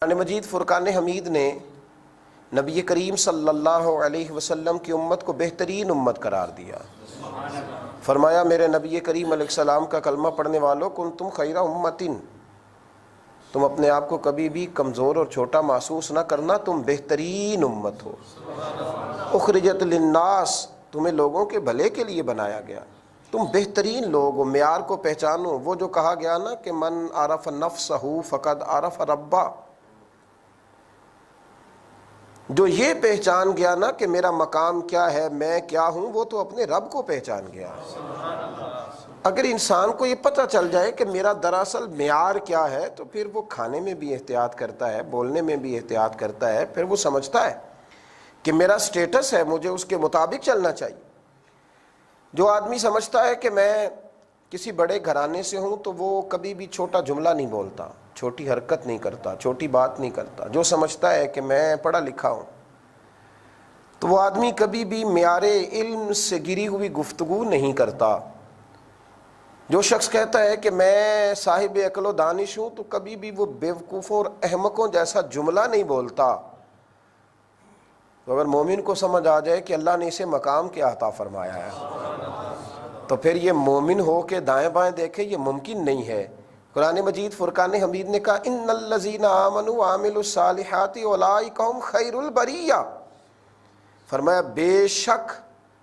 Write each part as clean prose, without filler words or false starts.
قرآن مجید فرقان حمید نے نبی کریم صلی اللہ علیہ وسلم کی امت کو بہترین امت قرار دیا۔ فرمایا میرے نبی کریم علیہ السلام کا کلمہ پڑھنے والوں کنتم خیر امتن، تم اپنے آپ کو کبھی بھی کمزور اور چھوٹا محسوس نہ کرنا، تم بہترین امت ہو۔ اخرجت للناس، تمہیں لوگوں کے بھلے کے لیے بنایا گیا، تم بہترین لوگ ہو۔ معیار کو پہچانو، وہ جو کہا گیا نا کہ من عرف نفسہ فقد عرف ربہ، جو یہ پہچان گیا نا کہ میرا مقام کیا ہے، میں کیا ہوں، وہ تو اپنے رب کو پہچان گیا۔ اگر انسان کو یہ پتہ چل جائے کہ میرا دراصل معیار کیا ہے تو پھر وہ کھانے میں بھی احتیاط کرتا ہے، بولنے میں بھی احتیاط کرتا ہے، پھر وہ سمجھتا ہے کہ میرا سٹیٹس ہے، مجھے اس کے مطابق چلنا چاہیے۔ جو آدمی سمجھتا ہے کہ میں کسی بڑے گھرانے سے ہوں تو وہ کبھی بھی چھوٹا جملہ نہیں بولتا، چھوٹی حرکت نہیں کرتا، چھوٹی بات نہیں کرتا۔ جو سمجھتا ہے کہ میں پڑھا لکھا ہوں تو وہ آدمی کبھی بھی معیار علم سے گری ہوئی گفتگو نہیں کرتا۔ جو شخص کہتا ہے کہ میں صاحب عقل و دانش ہوں تو کبھی بھی وہ بیوقوفوں اور احمقوں جیسا جملہ نہیں بولتا۔ تو اگر مومن کو سمجھ آ جائے کہ اللہ نے اسے مقام کیا عطا فرمایا ہے تو پھر یہ مومن ہو کے دائیں بائیں دیکھے، یہ ممکن نہیں ہے۔ قرآن مجید فرقان حمید نے کہا ان الذین آمنوا وعملوا الصالحات اولئک هم خیر البریہ، فرمایا بے شک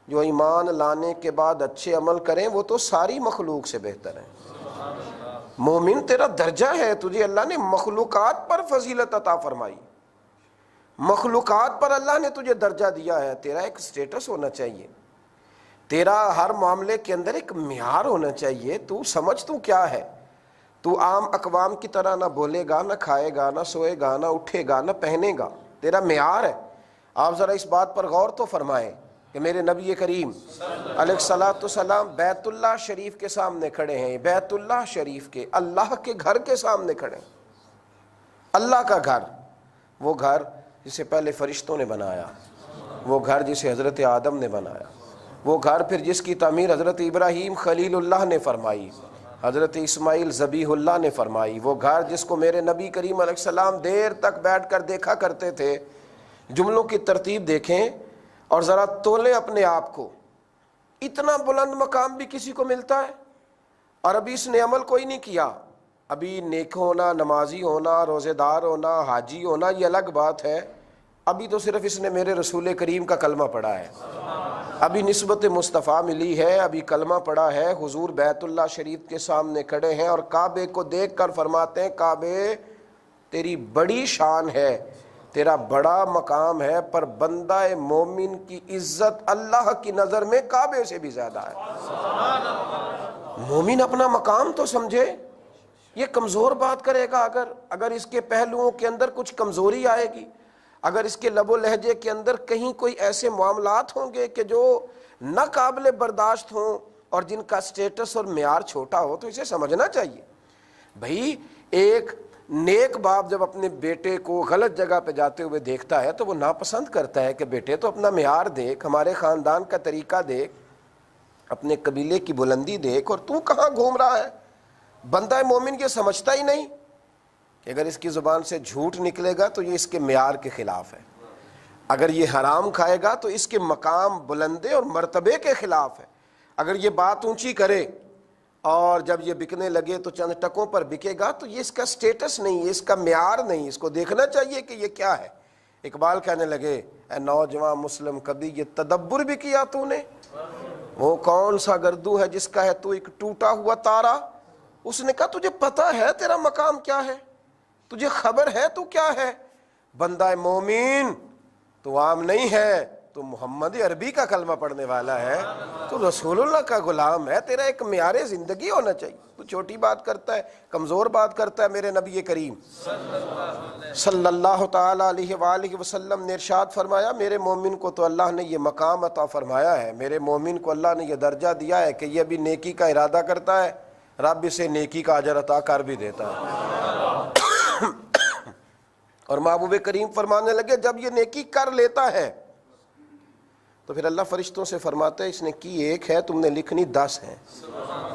جو ایمان لانے کے بعد اچھے عمل کریں وہ تو ساری مخلوق سے بہتر ہیں۔ مومن تیرا درجہ ہے، تجھے اللہ نے مخلوقات پر فضیلت عطا فرمائی، مخلوقات پر اللہ نے تجھے درجہ دیا ہے۔ تیرا ایک سٹیٹس ہونا چاہیے، تیرا ہر معاملے کے اندر ایک معیار ہونا چاہیے۔ تو سمجھ تو کیا ہے، تو عام اقوام کی طرح نہ بولے گا، نہ کھائے گا، نہ سوئے گا، نہ اٹھے گا، نہ پہنے گا، تیرا معیار ہے۔ آپ ذرا اس بات پر غور تو فرمائیں کہ میرے نبی کریم علیہ الصلاۃ والسلام بیت اللہ شریف کے سامنے کھڑے ہیں، بیت اللہ شریف کے، اللہ کے گھر کے سامنے کھڑے ہیں۔ اللہ کا گھر، وہ گھر جسے پہلے فرشتوں نے بنایا، وہ گھر جسے حضرت آدم نے بنایا، وہ گھر پھر جس کی تعمیر حضرت ابراہیم خلیل اللہ نے فرمائی، حضرت اسماعیل ذبیح اللہ نے فرمائی، وہ گھر جس کو میرے نبی کریم علیہ السلام دیر تک بیٹھ کر دیکھا کرتے تھے۔ جملوں کی ترتیب دیکھیں اور ذرا تولیں اپنے آپ کو، اتنا بلند مقام بھی کسی کو ملتا ہے اور ابھی اس نے عمل کوئی نہیں کیا۔ ابھی نیک ہونا، نمازی ہونا، روزے دار ہونا، حاجی ہونا یہ الگ بات ہے، ابھی تو صرف اس نے میرے رسول کریم کا کلمہ پڑھا ہے، ابھی نسبت مصطفیٰ ملی ہے، ابھی کلمہ پڑھا ہے، حضور بیت اللہ شریف کے سامنے کھڑے ہیں اور کعبے کو دیکھ کر فرماتے ہیں کعبے تیری بڑی شان ہے، تیرا بڑا مقام ہے، پر بندہ مومن کی عزت اللہ کی نظر میں کعبے سے بھی زیادہ ہے۔ مومن اپنا مقام تو سمجھے، یہ کمزور بات کرے گا اگر اس کے پہلوؤں کے اندر کچھ کمزوری آئے گی، اگر اس کے لب و لہجے کے اندر کہیں کوئی ایسے معاملات ہوں گے کہ جو نہ قابل برداشت ہوں اور جن کا سٹیٹس اور معیار چھوٹا ہو تو اسے سمجھنا چاہیے۔ بھائی ایک نیک باپ جب اپنے بیٹے کو غلط جگہ پہ جاتے ہوئے دیکھتا ہے تو وہ ناپسند کرتا ہے کہ بیٹے تو اپنا معیار دیکھ، ہمارے خاندان کا طریقہ دیکھ، اپنے قبیلے کی بلندی دیکھ، اور تو کہاں گھوم رہا ہے۔ بندہ مومن یہ سمجھتا ہی نہیں کہ اگر اس کی زبان سے جھوٹ نکلے گا تو یہ اس کے معیار کے خلاف ہے، اگر یہ حرام کھائے گا تو اس کے مقام بلندے اور مرتبے کے خلاف ہے، اگر یہ بات اونچی کرے اور جب یہ بکنے لگے تو چند ٹکوں پر بکے گا تو یہ اس کا سٹیٹس نہیں، یہ اس کا معیار نہیں، اس کو دیکھنا چاہیے کہ یہ کیا ہے۔ اقبال کہنے لگے اے نوجوان مسلم کبھی یہ تدبر بھی کیا تو نے، وہ کون سا گردو ہے جس کا ہے تو ایک ٹوٹا ہوا تارا۔ اس نے کہا تجھے پتا ہے تیرا مقام کیا ہے، تجھے خبر ہے تو کیا ہے۔ بندہ مومن تو عام نہیں ہے، تو محمد عربی کا کلمہ پڑھنے والا ہے، تو رسول اللہ کا غلام ہے، تیرا ایک معیار زندگی ہونا چاہیے۔ تو چھوٹی بات کرتا ہے، کمزور بات کرتا ہے۔ میرے نبی کریم صلی اللہ تعالی علیہ وآلہ وسلم نے ارشاد فرمایا میرے مومن کو تو اللہ نے یہ مقام عطا فرمایا ہے، میرے مومن کو اللہ نے یہ درجہ دیا ہے کہ یہ بھی نیکی کا ارادہ کرتا ہے، رب اسے نیکی کا اجر عطا کر بھی دیتا ہے۔ اور محبوب کریم فرمانے لگے جب یہ نیکی کر لیتا ہے تو پھر اللہ فرشتوں سے فرماتا ہے اس نے کی ایک ہے، تم نے لکھنی 10 ہیں،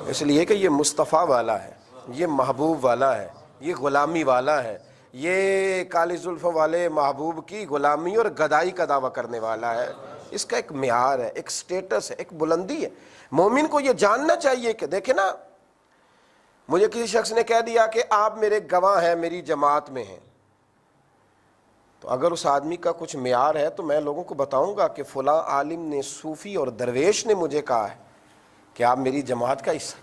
اس لیے کہ یہ مصطفیٰ والا ہے، یہ محبوب والا ہے، یہ غلامی والا ہے، یہ کالی زلفوں والے محبوب کی غلامی اور گدائی کا دعویٰ کرنے والا ہے. اس کا ایک معیار ہے، ایک سٹیٹس ہے، ایک بلندی ہے. مومن کو یہ جاننا چاہیے کہ دیکھیں نا، مجھے کسی شخص نے کہہ دیا کہ آپ میرے گواہ ہیں، میری جماعت میں ہیں، تو اگر اس آدمی کا کچھ معیار ہے تو میں لوگوں کو بتاؤں گا کہ فلاں عالم نے، صوفی اور درویش نے مجھے کہا ہے کہ آپ میری جماعت کا حصہ.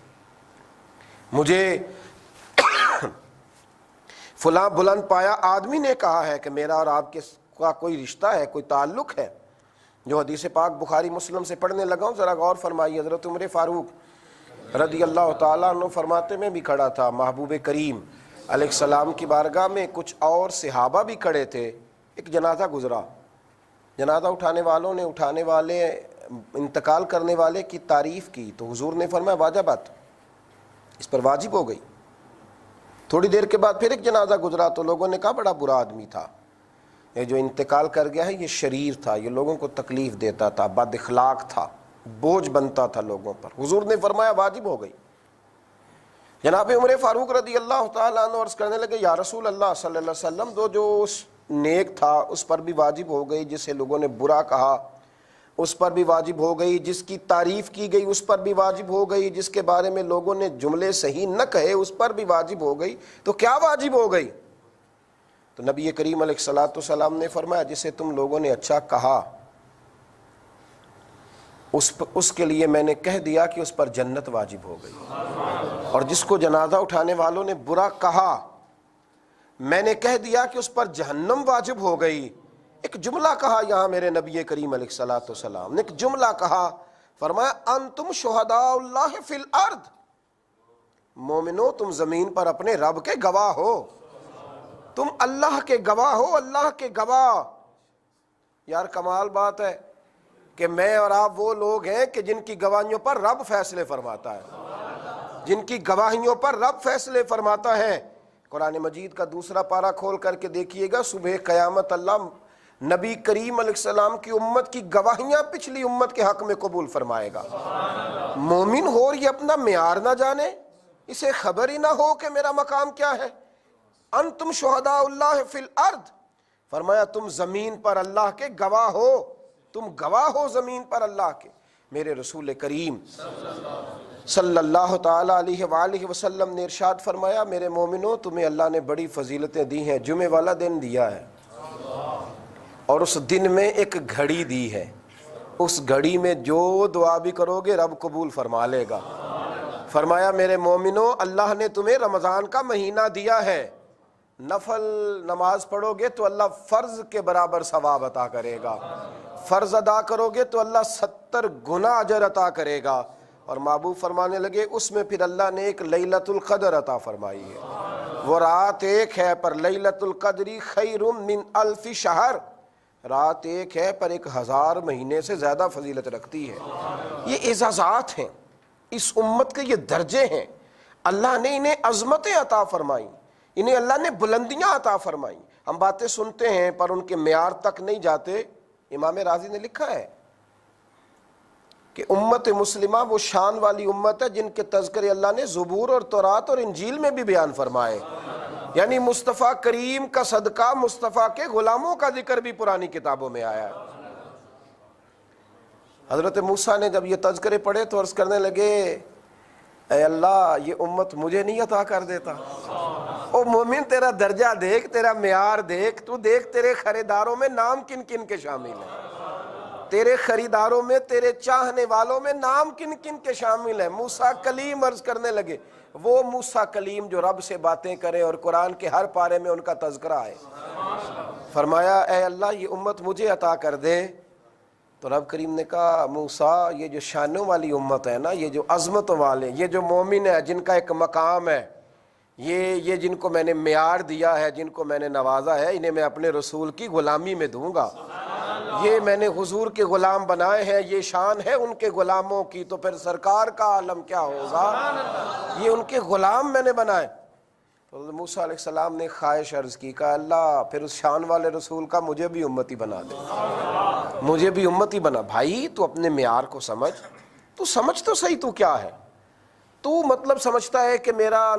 مجھے فلاں بلند پایا آدمی نے کہا ہے کہ میرا اور آپ کے کا کوئی رشتہ ہے، کوئی تعلق ہے. جو حدیث پاک بخاری مسلم سے پڑھنے لگا ہوں، ذرا غور فرمائیے. حضرت عمر فاروق رضی اللہ تعالیٰ عنہ فرماتے میں بھی کھڑا تھا، محبوب کریم علیہ السلام کی بارگاہ میں کچھ اور صحابہ بھی کھڑے تھے. ایک جنازہ گزرا، جنازہ اٹھانے والوں نے اٹھانے والے انتقال کرنے والے کی تعریف کی تو حضور نے فرمایا واجبات، اس پر واجب ہو گئی. تھوڑی دیر کے بعد پھر ایک جنازہ گزرا تو لوگوں نے کہا بڑا برا آدمی تھا، یہ جو انتقال کر گیا ہے یہ شریر تھا، یہ لوگوں کو تکلیف دیتا تھا، بد اخلاق تھا، بوجھ بنتا تھا لوگوں پر. حضور نے فرمایا واجب ہو گئی. جناب عمر فاروق رضی اللہ تعالیٰ عنہ عرض کرنے لگے یا رسول اللہ صلی اللہ علیہ وسلم، جو نیک تھا اس پر بھی واجب ہو گئی، جسے لوگوں نے برا کہا اس پر بھی واجب ہو گئی، جس کی تعریف کی گئی اس پر بھی واجب ہو گئی، جس کے بارے میں لوگوں نے جملے صحیح نہ کہے اس پر بھی واجب ہو گئی، تو کیا واجب ہو گئی؟ تو نبی کریم علیہ الصلوۃ والسلام نے فرمایا جسے تم لوگوں نے اچھا کہا اس کے لیے میں نے کہہ دیا کہ اس پر جنت واجب ہو گئی، اور جس کو جنازہ اٹھانے والوں نے برا کہا میں نے کہہ دیا کہ اس پر جہنم واجب ہو گئی. ایک جملہ کہا یہاں میرے نبی کریم علیہ الصلوۃ والسلام نے، ایک جملہ کہا، فرمایا انتم شہداء اللہ فی الارض، مومنو تم زمین پر اپنے رب کے گواہ ہو، تم اللہ کے گواہ ہو، اللہ کے گواہ. یار کمال بات ہے کہ میں اور آپ وہ لوگ ہیں کہ جن کی گواہیوں پر رب فیصلے فرماتا ہے، جن کی گواہیوں پر رب فیصلے فرماتا ہے. قرآن مجید کا دوسرا پارہ کھول کر کے دیکھیے گا، صبح قیامت اللہ نبی کریم علیہ السلام کی امت کی گواہیاں پچھلی امت کے حق میں قبول فرمائے گا. مومن ہو اور یہ اپنا معیار نہ جانے، اسے خبر ہی نہ ہو کہ میرا مقام کیا ہے. انتم شہداء اللہ فی الارض، فرمایا تم زمین پر اللہ کے گواہ ہو، تم گواہ ہو زمین پر اللہ کے. میرے رسول کریم صلی اللہ تعالی علیہ وآلہ وسلم نے ارشاد فرمایا میرے مومنوں تمہیں اللہ نے بڑی فضیلتیں دی ہیں، جمعے والا دن دیا ہے، اور اس دن میں ایک گھڑی دی ہے، اس گھڑی میں جو دعا بھی کرو گے رب قبول فرما لے گا. فرمایا میرے مومنوں اللہ نے تمہیں رمضان کا مہینہ دیا ہے، نفل نماز پڑھو گے تو اللہ فرض کے برابر ثواب عطا کرے گا، فرض ادا کرو گے تو اللہ 70 گنا اجر عطا کرے گا. اور محبوب فرمانے لگے اس میں پھر اللہ نے ایک لیلۃ القدر عطا فرمائی ہے، وہ رات ایک ہے پر لیلۃ القدر خیر من الف شہر، رات ایک ہے پر 1000 مہینے سے زیادہ فضیلت رکھتی ہے. یہ اعزازات ہیں، اس امت کے یہ درجے ہیں. اللہ نے انہیں عظمتیں عطا فرمائیں، انہیں اللہ نے بلندیاں عطا فرمائیں. ہم باتیں سنتے ہیں پر ان کے معیار تک نہیں جاتے. امام راضی نے لکھا ہے کہ امت مسلمہ وہ شان والی امت ہے جن کے تذکرے اللہ نے زبور اور تورات اور انجیل میں بھی بیان فرمائے. یعنی مصطفیٰ کریم کا صدقہ مصطفیٰ کے غلاموں کا ذکر بھی پرانی کتابوں میں آیا ہے. حضرت موسیٰ نے جب یہ تذکرے پڑھے تو عرض کرنے لگے اے اللہ یہ امت مجھے نہیں عطا کر دیتا. او مومن تیرا درجہ دیکھ، تیرا معیار دیکھ، تو دیکھ تیرے خریداروں میں نام کن کن کے شامل ہیں، تیرے خریداروں میں، تیرے چاہنے والوں میں نام کن کن کے شامل ہیں. موسیٰ کلیم عرض کرنے لگے، وہ موسیٰ کلیم جو رب سے باتیں کرے اور قرآن کے ہر پارے میں ان کا تذکرہ آئے. فرمایا اے اللہ یہ امت مجھے عطا کر دے. تو رب کریم نے کہا موسیٰ یہ جو شانوں والی امت ہے نا، یہ جو عظمتوں والے، یہ جو مومن ہے جن کا ایک مقام ہے، یہ جن کو میں نے معیار دیا ہے، جن کو میں نے نوازا ہے، انہیں میں اپنے رسول کی غلامی میں دوں گا. یہ میں نے حضور کے غلام بنائے ہیں، یہ شان ہے ان کے غلاموں کی، تو پھر سرکار کا عالم کیا ہوگا. یہ ان کے غلام میں نے بنائے. تو موسیٰ علیہ السلام نے خواہش عرض کی، کہا اللہ پھر اس شان والے رسول کا مجھے بھی امتی بنا دے، مجھے بھی امتی بنا. بھائی تو اپنے معیار کو سمجھ، تو سمجھ تو صحیح تو کیا ہے. تو مطلب سمجھتا ہے کہ میرا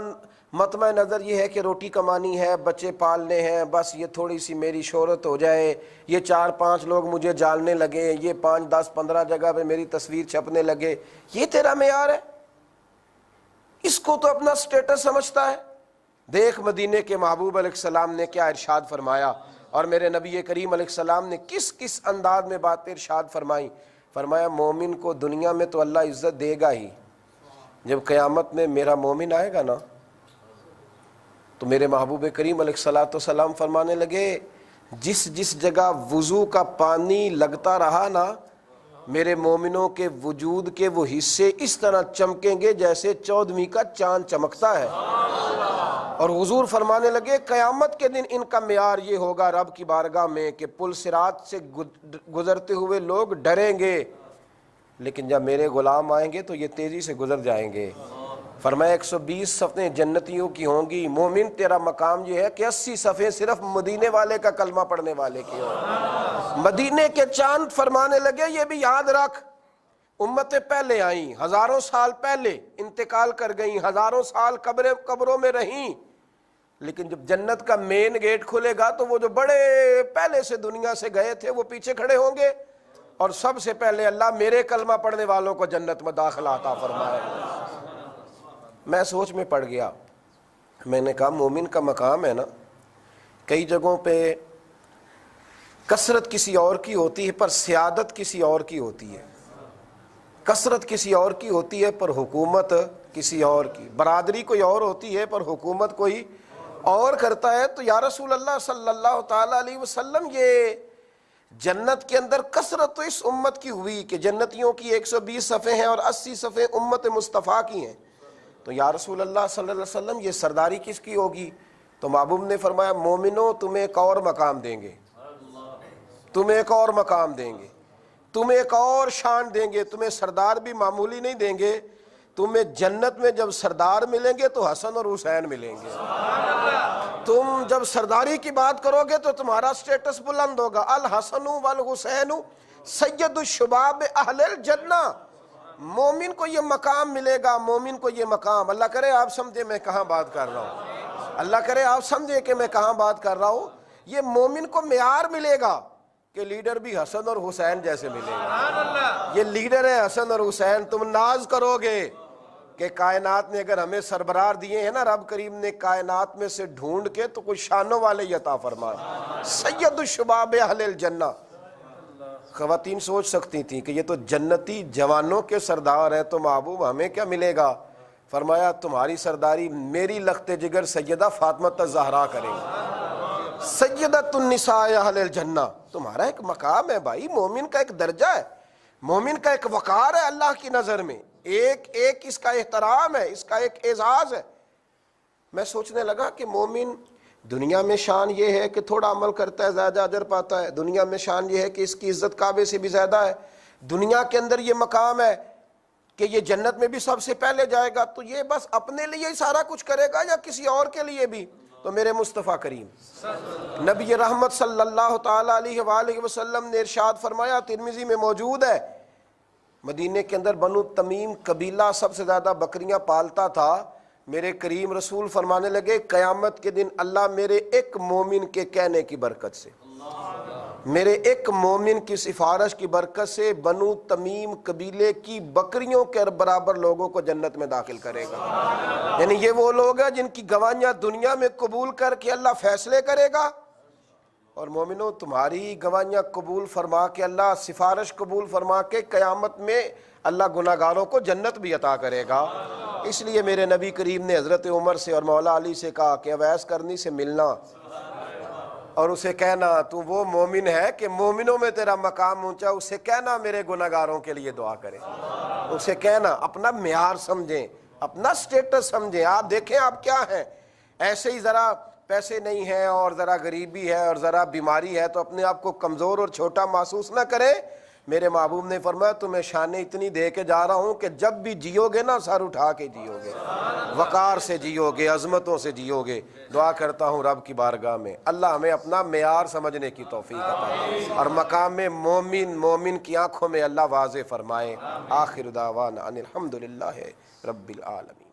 مطمع نظر یہ ہے کہ روٹی کمانی ہے، بچے پالنے ہیں، بس یہ تھوڑی سی میری شہرت ہو جائے، یہ 4-5 لوگ مجھے جاننے لگے، یہ 5-10-15 جگہ پہ میری تصویر چھپنے لگے، یہ تیرا معیار ہے؟ اس کو تو اپنا سٹیٹس سمجھتا ہے۔ دیکھ مدینے کے محبوب علیہ السلام نے کیا ارشاد فرمایا، اور میرے نبی کریم علیہ السلام نے کس کس انداز میں باتیں ارشاد فرمائی۔ فرمایا مومن کو دنیا میں تو اللہ عزت دے گا ہی، جب قیامت میں میرا مومن آئے گا نا تو میرے محبوب کریم علیہ الصلوۃ والسلام فرمانے لگے جس جس جگہ وضو کا پانی لگتا رہا نا، میرے مومنوں کے وجود کے وہ حصے اس طرح چمکیں گے جیسے 14ویں کا چاند چمکتا ہے۔ اور حضور فرمانے لگے قیامت کے دن ان کا معیار یہ ہوگا رب کی بارگاہ میں کہ پل صراط سے گزرتے ہوئے لوگ ڈریں گے، لیکن جب میرے غلام آئیں گے تو یہ تیزی سے گزر جائیں گے۔ فرمایا 120 صفیں جنتیوں کی ہوں گی، مومن تیرا مقام یہ ہے کہ 80 صفیں صرف مدینے والے کا کلمہ پڑھنے والے کی ہوں۔ مدینے کے چاند فرمانے لگے یہ بھی یاد رکھ، امتیں پہلے آئیں، ہزاروں سال پہلے انتقال کر گئیں، ہزاروں سال قبروں میں رہیں، لیکن جب جنت کا مین گیٹ کھلے گا تو وہ جو بڑے پہلے سے دنیا سے گئے تھے وہ پیچھے کھڑے ہوں گے، اور سب سے پہلے اللہ میرے کلمہ پڑھنے والوں کو جنت میں داخلہ عطا فرمائے۔ میں سوچ میں پڑ گیا، میں نے کہا مومن کا مقام ہے نا، کئی جگہوں پہ کثرت کسی اور کی ہوتی ہے پر سیادت کسی اور کی ہوتی ہے، کثرت کسی اور کی ہوتی ہے پر حکومت کسی اور کی، برادری کوئی اور ہوتی ہے پر حکومت کوئی اور کرتا ہے۔ تو یا رسول اللہ صلی اللہ تعالی علیہ وسلم یہ جنت کے اندر کثرت تو اس امت کی ہوئی کہ جنتیوں کی 120 صفیں ہیں اور 80 صفیں امت مصطفیٰ کی ہیں، تو یا رسول اللہ صلی اللہ علیہ وسلم یہ سرداری کس کی ہوگی؟ تو محبوب نے فرمایا مومنوں تمہیں ایک اور مقام دیں گے، تمہیں ایک اور مقام دیں گے، تمہیں ایک اور شان دیں گے، تمہیں سردار بھی معمولی نہیں دیں گے، تمہیں جنت میں جب سردار ملیں گے تو حسن اور حسین ملیں گے۔ تم جب سرداری کی بات کرو گے تو تمہارا سٹیٹس بلند ہوگا، الحسن والحسین سید الشباب اہل الجنہ۔ مومن کو یہ مقام ملے گا، مومن کو یہ مقام، اللہ کرے آپ سمجھے میں کہاں بات کر رہا ہوں، اللہ کرے آپ سمجھے کہ میں کہاں بات کر رہا ہوں۔ یہ مومن کو معیار ملے گا کہ لیڈر بھی حسن اور حسین جیسے ملے گا، یہ لیڈر ہے حسن اور حسین، تم ناز کرو گے کہ کائنات نے اگر ہمیں سربراہ دیے ہیں نا، رب کریم نے کائنات میں سے ڈھونڈ کے تو کچھ شانوں والے عطا فرمائے، سید الشباب اہل الجنہ۔ خواتین سوچ سکتی تھیں کہ یہ تو جنتی جوانوں کے سردار ہیں، تو محبوب ہمیں کیا ملے گا؟ فرمایا تمہاری سرداری میری لخت جگر سیدہ فاطمہ الزہرا کریں گے، سیدۃ النساء اہل الجنہ۔ تمہارا ایک مقام ہے بھائی، مومن کا ایک درجہ ہے، مومن کا ایک وقار ہے اللہ کی نظر میں، ایک ایک اس کا احترام ہے، اس کا ایک اعزاز ہے۔ میں سوچنے لگا کہ مومن دنیا میں شان یہ ہے کہ تھوڑا عمل کرتا ہے زیادہ اجر پاتا ہے، دنیا میں شان یہ ہے کہ اس کی عزت کعبے سے بھی زیادہ ہے، دنیا کے اندر یہ مقام ہے کہ یہ جنت میں بھی سب سے پہلے جائے گا، تو یہ بس اپنے لیے ہی سارا کچھ کرے گا یا کسی اور کے لیے بھی؟ تو میرے مصطفیٰ کریم نبی رحمت صلی اللہ تعالی علیہ وآلہ وسلم نے ارشاد فرمایا، ترمذی میں موجود ہے، مدینے کے اندر بنو تمیم قبیلہ سب سے زیادہ بکریاں پالتا تھا، میرے کریم رسول فرمانے لگے قیامت کے دن اللہ میرے ایک مومن کے کہنے کی برکت سے، میرے ایک مومن کی سفارش کی برکت سے بنو تمیم قبیلے کی بکریوں کے برابر لوگوں کو جنت میں داخل کرے گا۔ یعنی یہ وہ لوگ ہیں جن کی گواہیاں دنیا میں قبول کر کے اللہ فیصلے کرے گا، اور مومنوں تمہاری گواہیاں قبول فرما کے اللہ سفارش قبول فرما کے قیامت میں اللہ گناہگاروں کو جنت بھی عطا کرے گا۔ اس لیے میرے نبی کریم نے حضرت عمر سے اور مولا علی سے کہا کہ اویس کرنی سے ملنا اور اسے کہنا تو وہ مومن ہے کہ مومنوں میں تیرا مقام اونچا، اسے کہنا میرے گناہگاروں کے لیے دعا کرے، اسے کہنا، اپنا معیار سمجھیں، اپنا سٹیٹس سمجھیں، آپ دیکھیں آپ کیا ہیں، ایسے ہی ذرا پیسے نہیں ہیں اور ذرا غریبی ہے اور ذرا بیماری ہے تو اپنے آپ کو کمزور اور چھوٹا محسوس نہ کریں۔ میرے محبوب نے فرمایا تمہیں شانیں اتنی دے کے جا رہا ہوں کہ جب بھی جیو گے نا سر اٹھا کے جیو گے، وقار سے جیو گے، عظمتوں سے جیو گے۔ دعا کرتا ہوں رب کی بارگاہ میں اللہ ہمیں اپنا معیار سمجھنے کی توفیق عطا اور مقام مومن کی آنکھوں میں اللہ واضح فرمائے۔ آخر دعوانا ان الحمدللہ رب العالمین۔